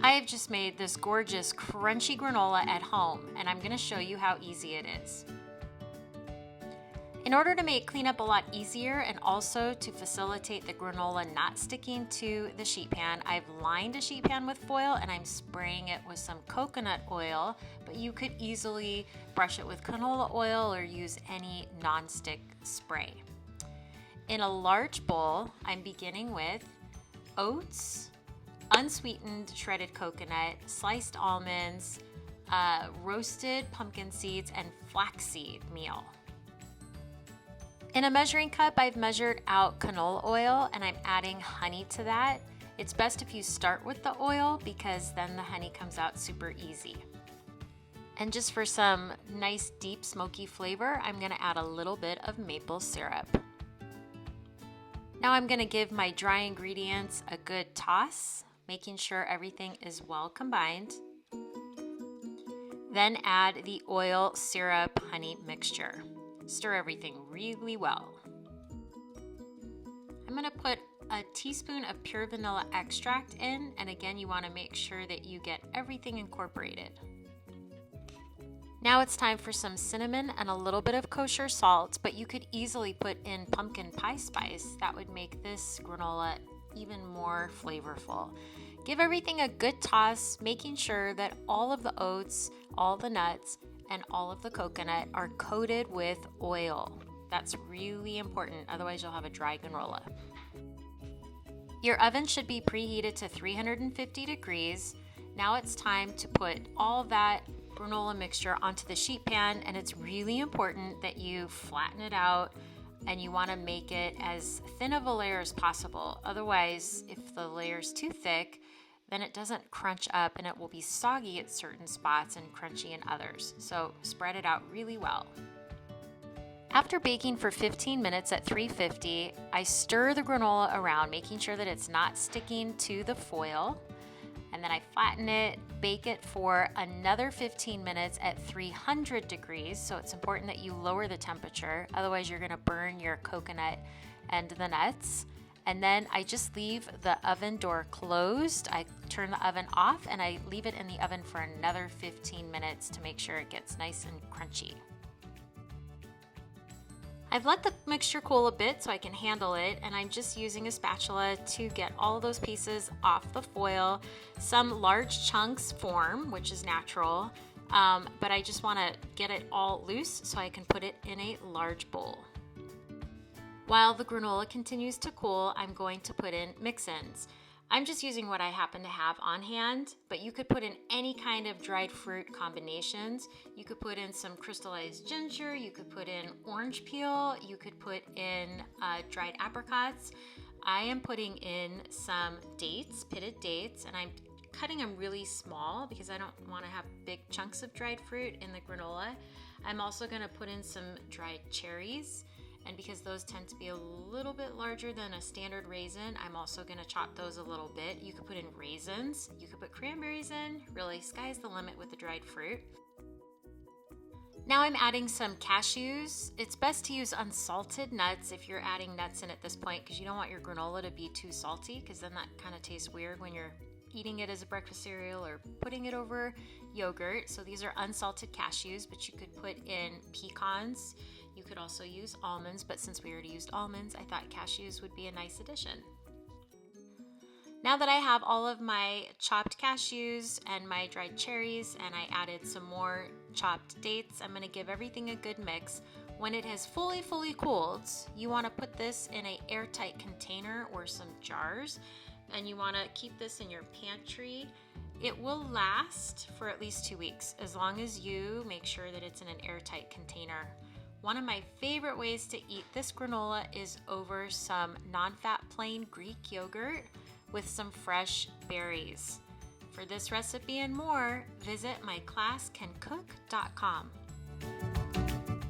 I've just made this gorgeous crunchy granola at home, and I'm going to show you how easy it is. In order to make cleanup a lot easier and also to facilitate the granola not sticking to the sheet pan, I've lined a sheet pan with foil and I'm spraying it with some coconut oil, but you could easily brush it with canola oil or use any non-stick spray. In a large bowl, I'm beginning with oats, unsweetened shredded coconut, sliced almonds, roasted pumpkin seeds, and flaxseed meal. In a measuring cup, I've measured out canola oil and I'm adding honey to that. It's best if you start with the oil because then the honey comes out super easy. And just for some nice deep smoky flavor, I'm going to add a little bit of maple syrup. Now I'm going to give my dry ingredients a good toss, making sure everything is well combined. Then add the oil, syrup, honey mixture. Stir everything really well. I'm going to put a teaspoon of pure vanilla extract in, and again, you want to make sure that you get everything incorporated. Now it's time for some cinnamon and a little bit of kosher salt, but you could easily put in pumpkin pie spice. That would make this granola even more flavorful. Give everything a good toss, making sure that all of the oats, all the nuts, and all of the coconut are coated with oil. That's really important, otherwise you'll have a dry granola. Your oven should be preheated to 350 degrees. Now it's time to put all that granola mixture onto the sheet pan, and it's really important that you flatten it out and you want to make it as thin of a layer as possible. Otherwise, if the layer's too thick, then it doesn't crunch up and it will be soggy at certain spots and crunchy in others. So spread it out really well. After baking for 15 minutes at 350, I stir the granola around, making sure that it's not sticking to the foil. And then I flatten it, bake it for another 15 minutes at 300 degrees. So it's important that you lower the temperature, otherwise you're gonna burn your coconut and the nuts. And then I just leave the oven door closed. I turn the oven off and I leave it in the oven for another 15 minutes to make sure it gets nice and crunchy. I've let the mixture cool a bit so I can handle it, and I'm just using a spatula to get all those pieces off the foil. Some large chunks form, which is natural, but I just want to get it all loose so I can put it in a large bowl. While the granola continues to cool, I'm going to put in mix-ins. I'm just using what I happen to have on hand, but you could put in any kind of dried fruit combinations. You could put in some crystallized ginger, you could put in orange peel, you could put in dried apricots. I am putting in some dates, pitted dates, and I'm cutting them really small because I don't want to have big chunks of dried fruit in the granola. I'm also going to put in some dried cherries. And because those tend to be a little bit larger than a standard raisin, I'm also going to chop those a little bit. You could put in raisins, you could put cranberries in. Really, sky's the limit with the dried fruit. Now I'm adding some cashews. It's best to use unsalted nuts if you're adding nuts in at this point, because you don't want your granola to be too salty, because then that kind of tastes weird when you're eating it as a breakfast cereal or putting it over yogurt. So these are unsalted cashews, but you could put in pecans. You could also use almonds, but since we already used almonds, I thought cashews would be a nice addition. Now that I have all of my chopped cashews and my dried cherries, and I added some more chopped dates, I'm gonna give everything a good mix. When it has fully cooled, you wanna put this in an airtight container or some jars, and you wanna keep this in your pantry. It will last for at least 2 weeks, as long as you make sure that it's in an airtight container. One of my favorite ways to eat this granola is over some non-fat plain Greek yogurt with some fresh berries. For this recipe and more, visit myclasscancook.com.